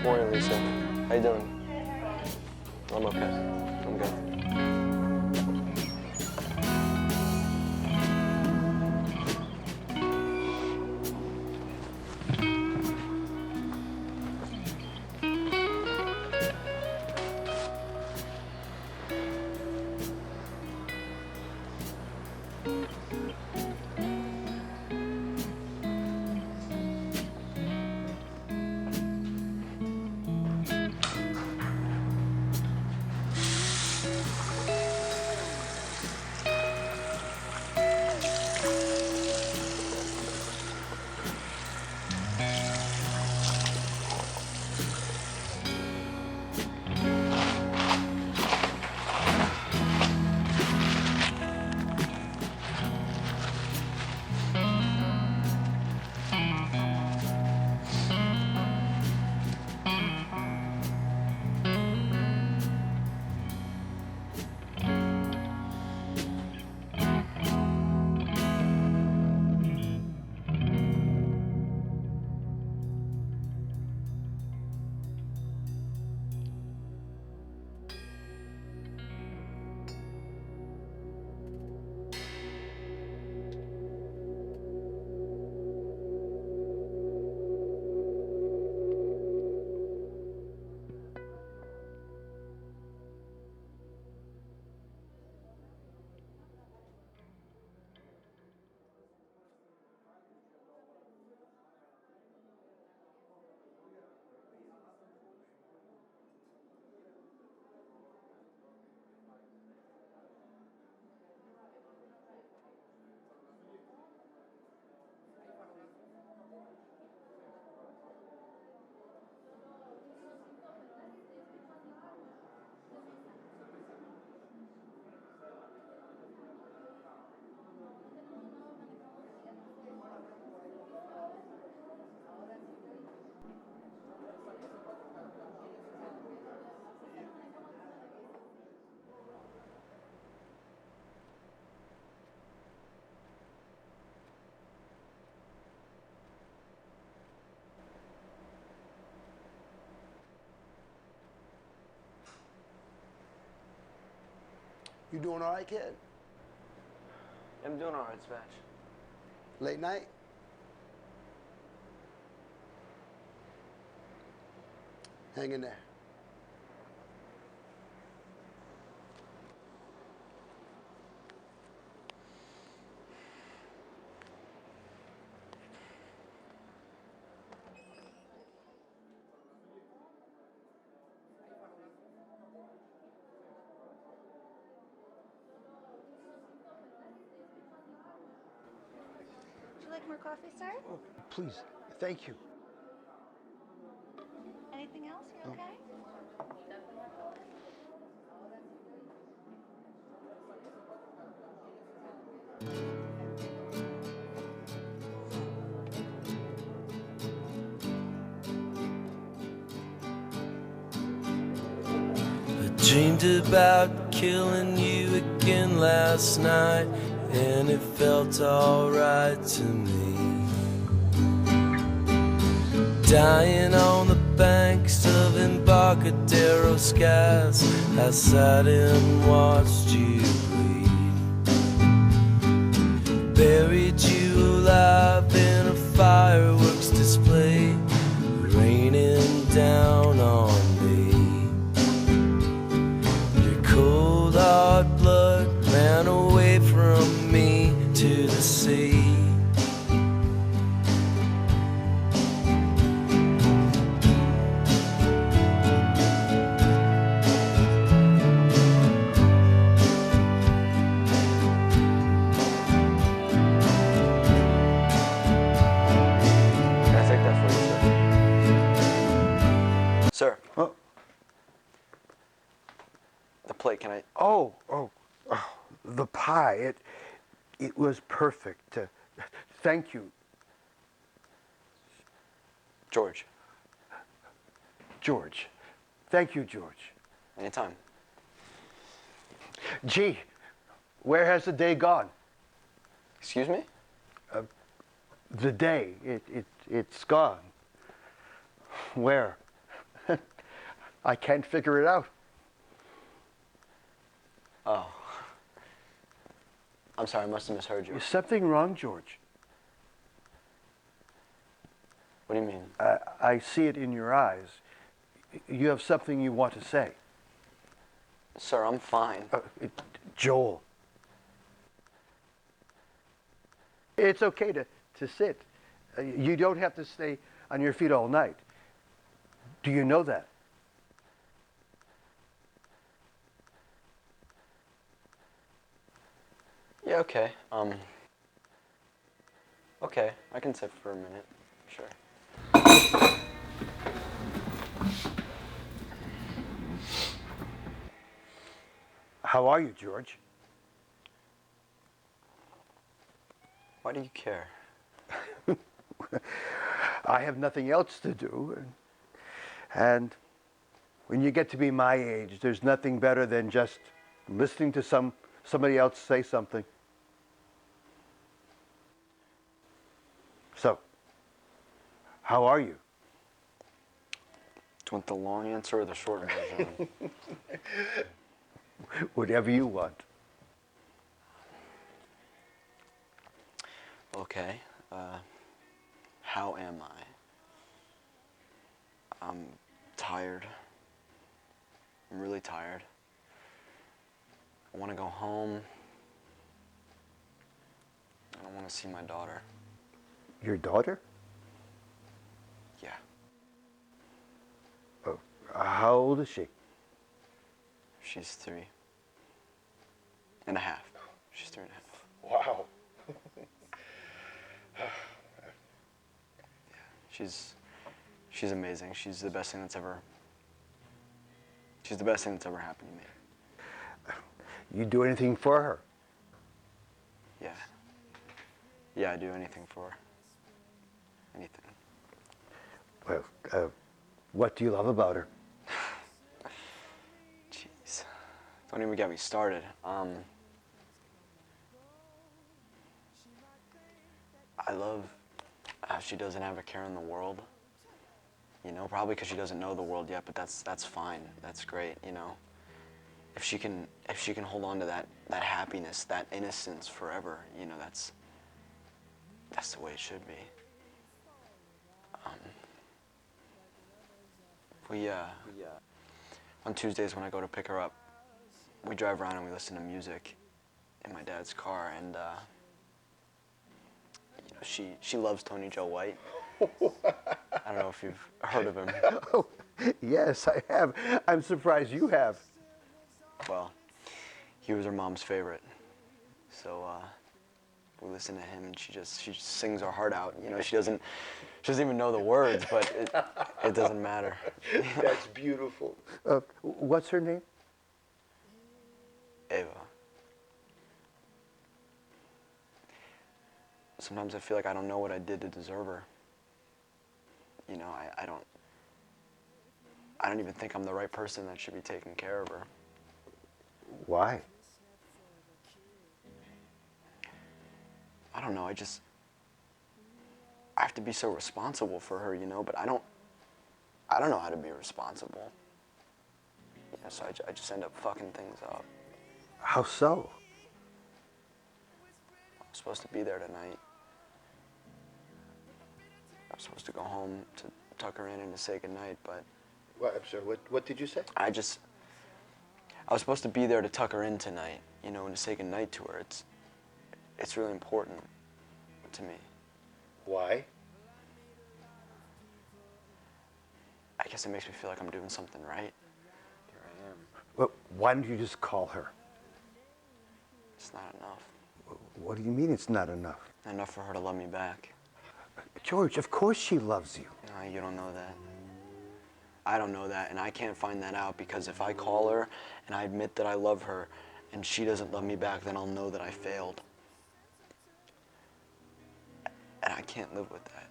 Morning, Lisa. How you doing? I'm okay. I'm good. You doing all right, kid? I'm doing all right, Spatch. Late night? Hang in there. Would you like more coffee, sir? Oh, please, thank you. Anything else? You okay? I dreamed about killing you again last night, and it felt alright to me. Dying on the banks of Embarcadero skies, I sat and watched you bleed. Buried you alive in a fireworks display, raining down on me. Your cold hard blood ran away from me to the sea. Can I take that for you, sir? Sir. Oh. The plate, can I? Oh, the pie. It was perfect. Thank you, George. George. Thank you, George. Anytime. Gee, where has the day gone? Excuse me? The day. It's gone. Where? I can't figure it out. Oh. I'm sorry, I must have misheard you. Is something wrong, George? What do you mean? I see it in your eyes. You have something you want to say. Sir, I'm fine. Joel. It's okay to sit. You don't have to stay on your feet all night. Do you know that? Yeah, okay. Okay, I can sit for a minute. Sure. How are you, George? Why do you care? I have nothing else to do. And when you get to be my age, there's nothing better than just listening to somebody else say something. So, how are you? Do you want the long answer or the short version? Whatever you want. Okay. How am I? I'm tired. I'm really tired. I want to go home. I don't want to see my daughter. Your daughter? Yeah. Oh, how old is she? She's 3.5. She's 3.5. Wow. She's amazing. She's the best thing that's ever happened to me. You do anything for her? Yeah. Yeah, I do anything for her. Anything. Well, what do you love about her? Jeez. Don't even get me started. I love how she doesn't have a care in the world. You know, probably because she doesn't know the world yet, but that's fine. That's great, you know. If she can hold on to that happiness, that innocence forever, you know, that's the way it should be. On Tuesdays when I go to pick her up, we drive around and we listen to music in my dad's car, and you know, she loves Tony Joe White. I don't know if you've heard of him. Oh, yes, I have. I'm surprised you have. Well, he was her mom's favorite, so we listen to him, and she just sings her heart out. You know, she doesn't even know the words, but it doesn't matter. That's beautiful. What's her name? Ava. Sometimes I feel like I don't know what I did to deserve her. You know, I don't even think I'm the right person that should be taking care of her. Why? I don't know, I have to be so responsible for her, you know, but I don't know how to be responsible. You know, so I just end up fucking things up. How so? I was supposed to be there tonight. I was supposed to go home to tuck her in and to say goodnight, but I'm sorry, what did you say? I was supposed to be there to tuck her in tonight, you know, and to say goodnight to her. It's really important to me. Why? I guess it makes me feel like I'm doing something right. Here I am. Well, why don't you just call her? It's not enough. What do you mean it's not enough? Enough for her to love me back. George, of course she loves you. No, you don't know that. I don't know that, and I can't find that out, because if I call her and I admit that I love her and she doesn't love me back, then I'll know that I failed. And I can't live with that.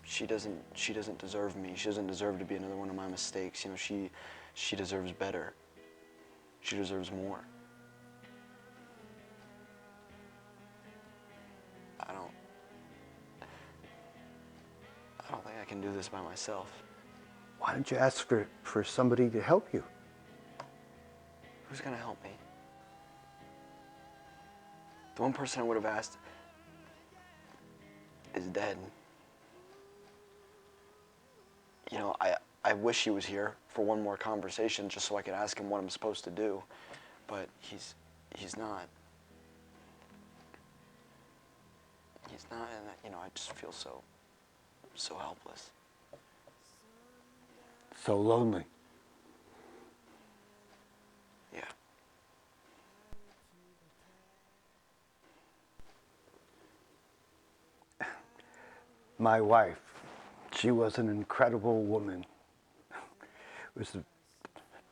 She doesn't deserve me. She doesn't deserve to be another one of my mistakes. You know, she deserves better. She deserves more. I don't think I can do this by myself. Why don't you ask for somebody to help you? Who's gonna help me? The one person I would have asked is dead. You know, I wish he was here for one more conversation just so I could ask him what I'm supposed to do, but he's not. He's not, and you know, I just feel so helpless. So lonely. Yeah. My wife, she was an incredible woman. It was the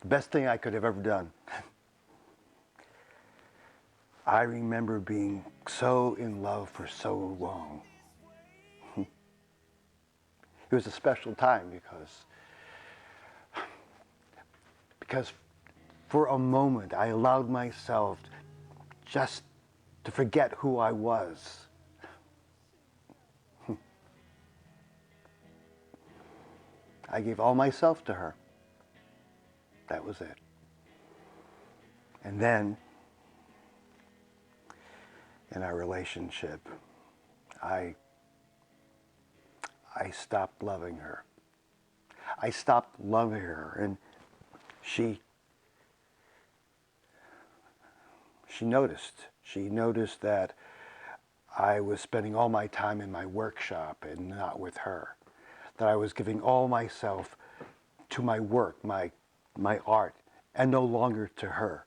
best thing I could have ever done. I remember being so in love for so long. It was a special time because for a moment I allowed myself just to forget who I was. I gave all myself to her. That was it. And then, in our relationship, I stopped loving her. I stopped loving her, and she noticed. She noticed that I was spending all my time in my workshop and not with her. That I was giving all myself to my work, my art, and no longer to her.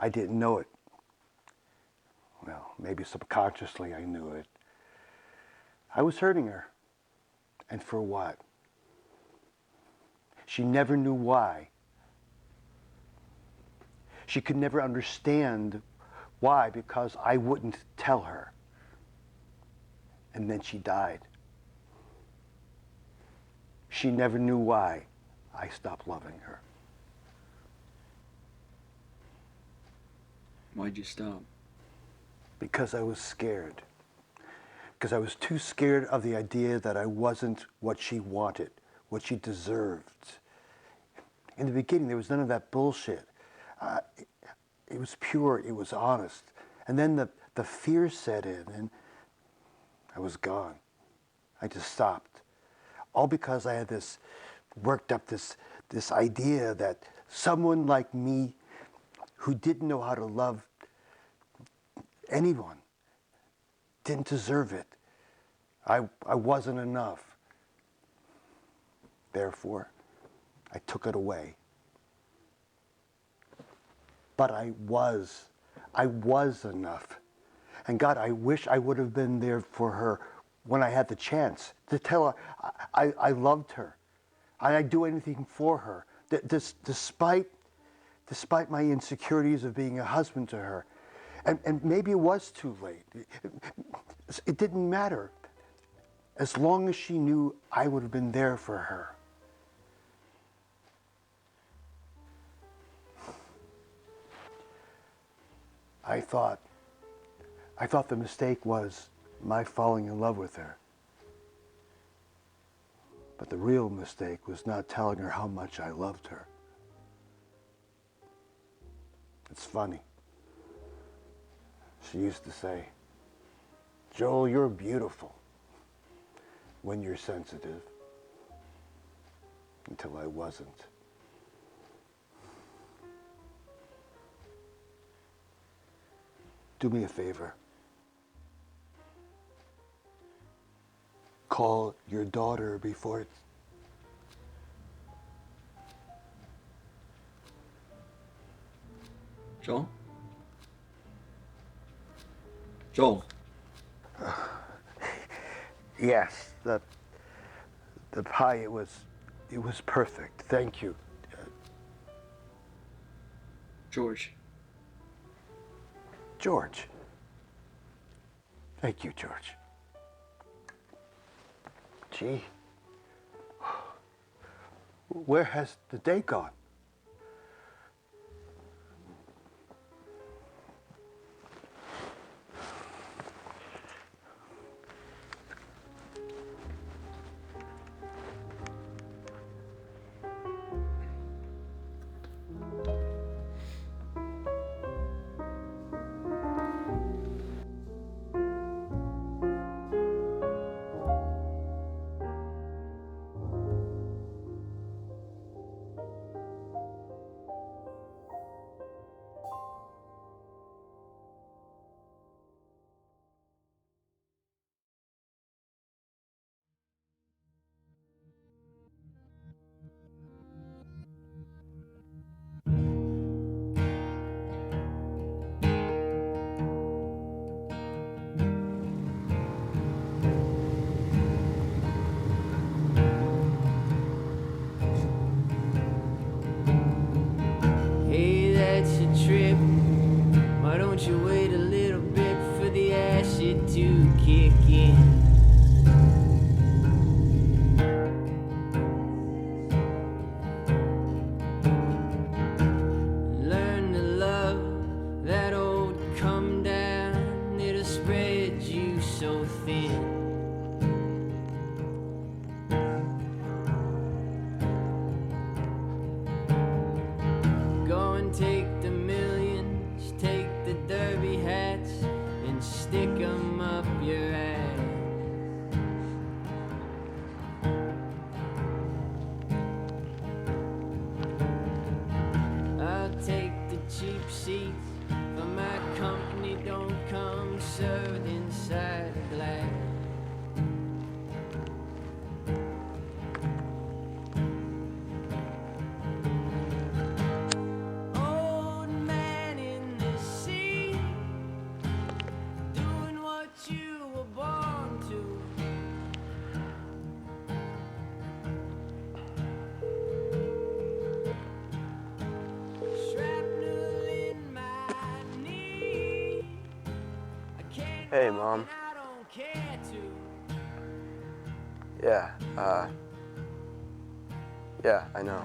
I didn't know it. Well, maybe subconsciously I knew it. I was hurting her. And for what? She never knew why. She could never understand why, because I wouldn't tell her. And then she died. She never knew why I stopped loving her. Why'd you stop? Because I was scared. Because I was too scared of the idea that I wasn't what she wanted, what she deserved. In the beginning, there was none of that bullshit. It was pure, it was honest. And then the fear set in, and I was gone. I just stopped. All because I had worked up this idea that someone like me who didn't know how to love anyone didn't deserve it. I wasn't enough. Therefore, I took it away. But I was enough. And God, I wish I would have been there for her when I had the chance to tell her I loved her. I'd do anything for her. Despite my insecurities of being a husband to her. And maybe it was too late. It didn't matter. As long as she knew I would have been there for her. I thought the mistake was my falling in love with her. But the real mistake was not telling her how much I loved her. It's funny. She used to say, "Joel, you're beautiful when you're sensitive." Until I wasn't. Do me a favor. Call your daughter before it's... Joel? Joel. Yes, the pie, it was perfect. Thank you. George. George. Thank you, George. Gee, where has the day gone? on, take the millions, take the derby hats, and stick 'em up your ass. I'll take the cheap seats, for my company don't come served inside a glass. Old man in the sea, doing what you were born to. Shrapnel in my knee. I can't Hey, walk Mom. and I don't care to. Yeah, I know.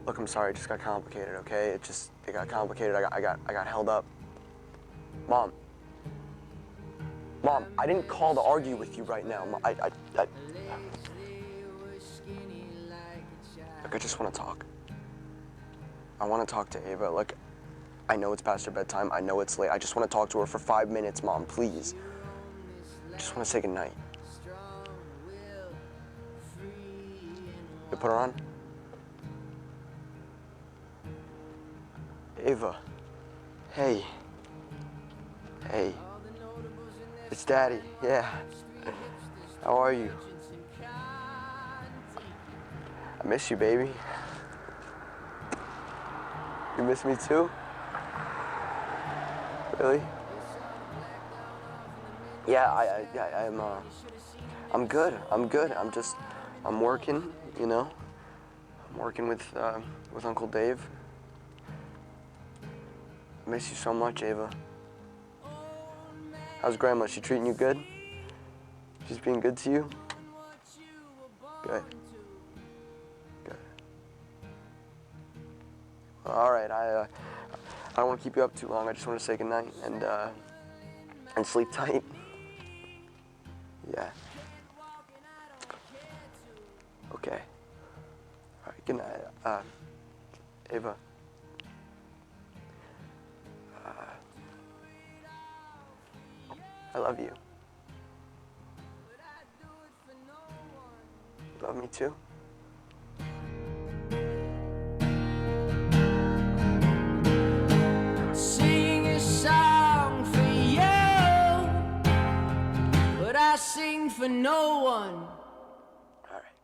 Look, I'm sorry, it just got complicated, okay? It got complicated, I got held up. Mom, I didn't call to argue with you right now. Look, I just want to talk. I want to talk to Ava. Look, I know it's past her bedtime, I know it's late. I just want to talk to her for 5 minutes, Mom, please. I just want to say goodnight. You put her on? Ava. Hey. Hey. It's Daddy, yeah. How are you? I miss you, baby. You miss me too? Really? Yeah, I'm good. I'm working, you know? I'm working with Uncle Dave. I miss you so much, Ava. How's Grandma? She treating you good? She's being good to you? Good. Good. All right, I don't want to keep you up too long. I just want to say goodnight and sleep tight. Yeah. Okay. All right, good night. Ava. I love you. You love me too? Sing a song for you, but I sing for no one. All right.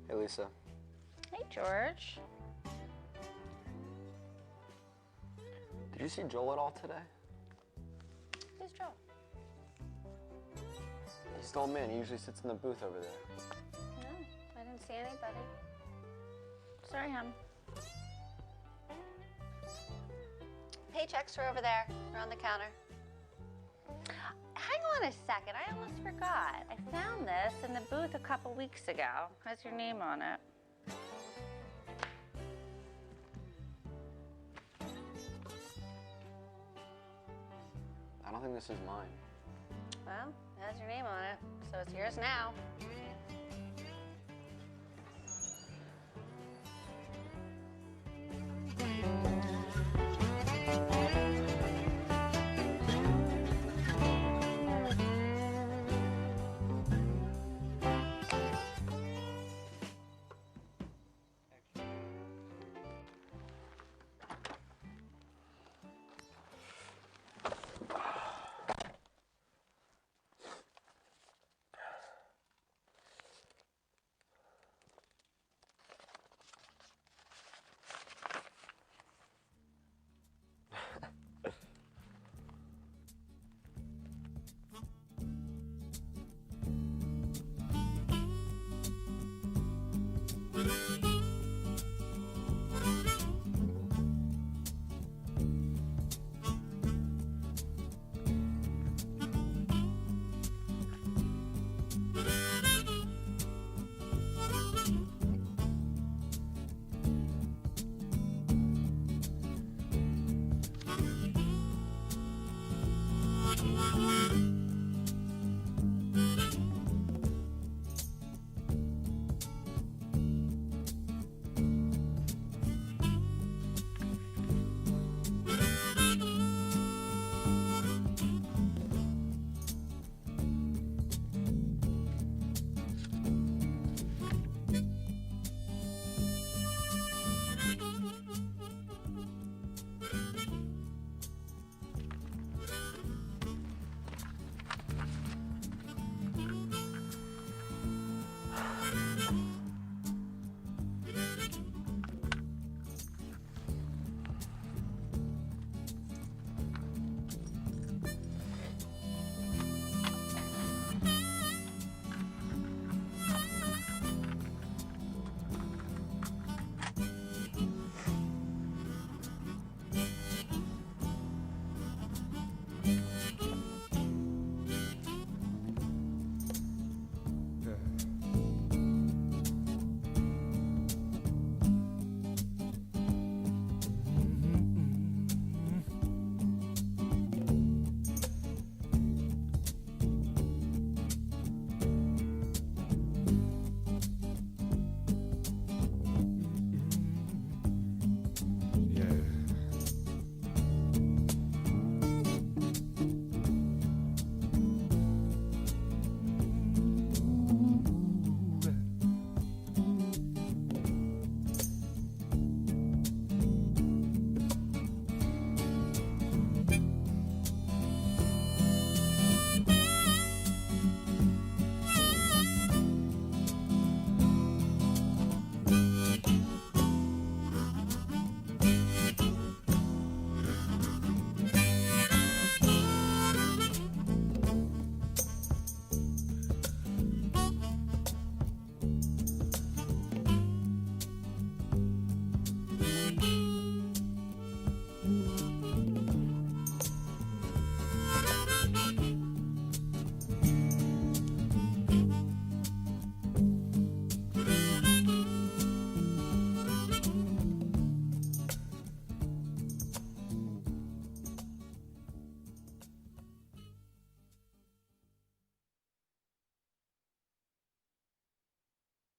Hey, Lisa. Hey, George. Did you see Joel at all today? Who's Joe? He's the old man. He usually sits in the booth over there. No, I didn't see anybody. Sorry, hon. Paychecks are over there. They're on the counter. Hang on a second. I almost forgot. I found this in the booth a couple weeks ago. Has your name on it. I don't think this is mine. Well, it has your name on it, so it's yours now.